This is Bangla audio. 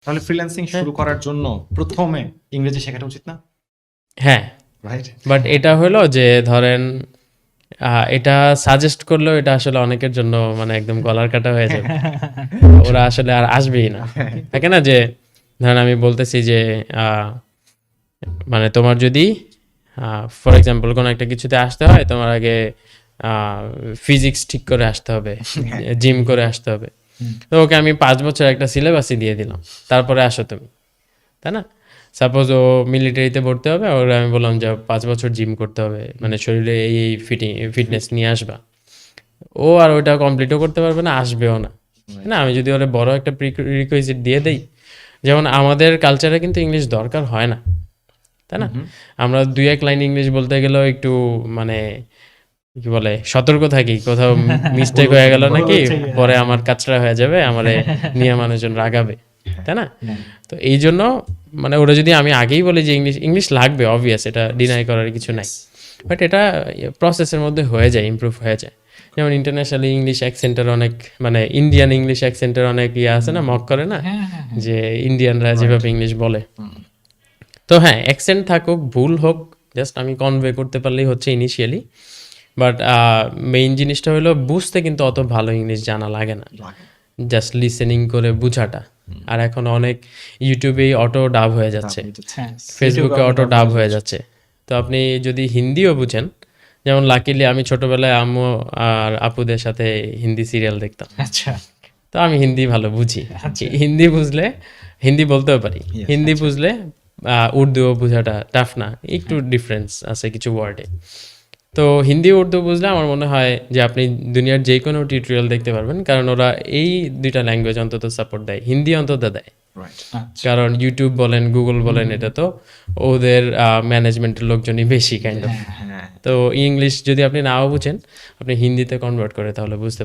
তাহলে ফ্রিল্যান্সিং শুরু করার জন্য প্রথমে ইংরেজি শেখাটা উচিত না? হ্যাঁ, রাইট? বাট এটা হলো যে ধরেন এটা সাজেস্ট করলেও এটা আসলে অনেকের জন্য মানে একদম গলার কাটা হয়ে যাবে। ওরা আসলে আর আসবেই না। থাকে না যে ধরেন আমি বলতেছি যে মানে তোমার যদি ফর এক্সাম্পল কোনো একটা কিছুতে আসতে হয়, তোমার আগে ফিজিক্স ঠিক করে আসতে হবে, জিম করে আসতে হবে। তো ওকে আমি 5 বছর একটা সিলেবাসই দিয়ে দিলাম, তারপরে আসো তুমি, তাই না? সাপোজ ও মিলিটারিতে ভর্তি হবে, ওর আমি বললাম যে 5 বছর জিম করতে হবে, মানে শরীরে এই ফিটনেস নিয়ে আসবা। ও আর ওইটা কমপ্লিটও করতে পারবে না, আসবেও না। না, আমি যদি ওরা বড় একটা প্রিরিকুইজিট দিয়ে দেই, যেমন আমাদের কালচারে কিন্তু ইংলিশ দরকার হয় না, তাই না? আমরা 2-1 লাইন ইংলিশ বলতে গেলেও একটু মানে কি বলে সতর্ক থাকি, কোথাও মিস্টেক হয়ে গেল নাকি পরে আমার কাচরা হয়ে যাবে, আমারে নিয়ে মানুষজন রাগাবে, তাই না? তো এই জন্য মানে ওরা যদি আমি আগেই বলি যে ইংলিশ লাগবে, অবভিয়াস, এটা ডিনাই করার কিছু নাই, বাট এটা প্রসেসের মধ্যে হয়ে যায়, ইমপ্রুভ হয়ে যায়। যেমন ইন্টারন্যাশনাল ইংলিশ অ্যাকসেন্টের অনেক মানে ইন্ডিয়ান ইংলিশ অ্যাকসেন্টের অনেক ইয়ে আছে না, মক করে না যে ইন্ডিয়ানরা যেভাবে ইংলিশ বলে। তো হ্যাঁ, অ্যাকসেন্ট থাকুক, ভুল হোক, জাস্ট আমি কনভে করতে পারলেই হচ্ছে ইনিশিয়ালি। বাট মেইন জিনিসটা হলো বুঝতে কিন্তু অত ভালো ইংলিশ জানা লাগে না, জাস্ট লিসেনিং করে বুঝাটা। আর এখন অনেক ইউটিউবেই অটো ডাব হয়ে যাচ্ছে, ফেসবুকে অটো ডাব হয়ে যাচ্ছে। তো আপনি যদি হিন্দিও বুঝেন, যেমন লাকিলি আমি ছোটবেলায় আম্মু আর আপুদের সাথে হিন্দি সিরিয়াল দেখতাম, আচ্ছা, তো আমি হিন্দি ভালো বুঝি। হিন্দি বুঝলে, হিন্দি বলতেও পারি, হিন্দি বুঝলে উর্দুও বোঝাটা টাফ না, একটু ডিফারেন্স আছে কিছু ওয়ার্ডে। তো হিন্দি উর্দু বুঝলে আমার মনে হয় যে আপনি দুনিয়ার যে কোনো টিউটোরিয়াল দেখতে পারবেন, কারণ ওরা এই দুইটা ল্যাঙ্গুয়েজ অন্তত সাপোর্ট দেয়, হিন্দি অন্তত দেয়। কারণ ইউটিউব বলেন, গুগল বলেন, এটা তো ওদের ম্যানেজমেন্টের লোকজনই বেশি কাইন্ড অফ। তো ইংলিশ যদি আপনি নাও বুঝেন, আপনি হিন্দিতে কনভার্ট করে তাহলে বুঝতে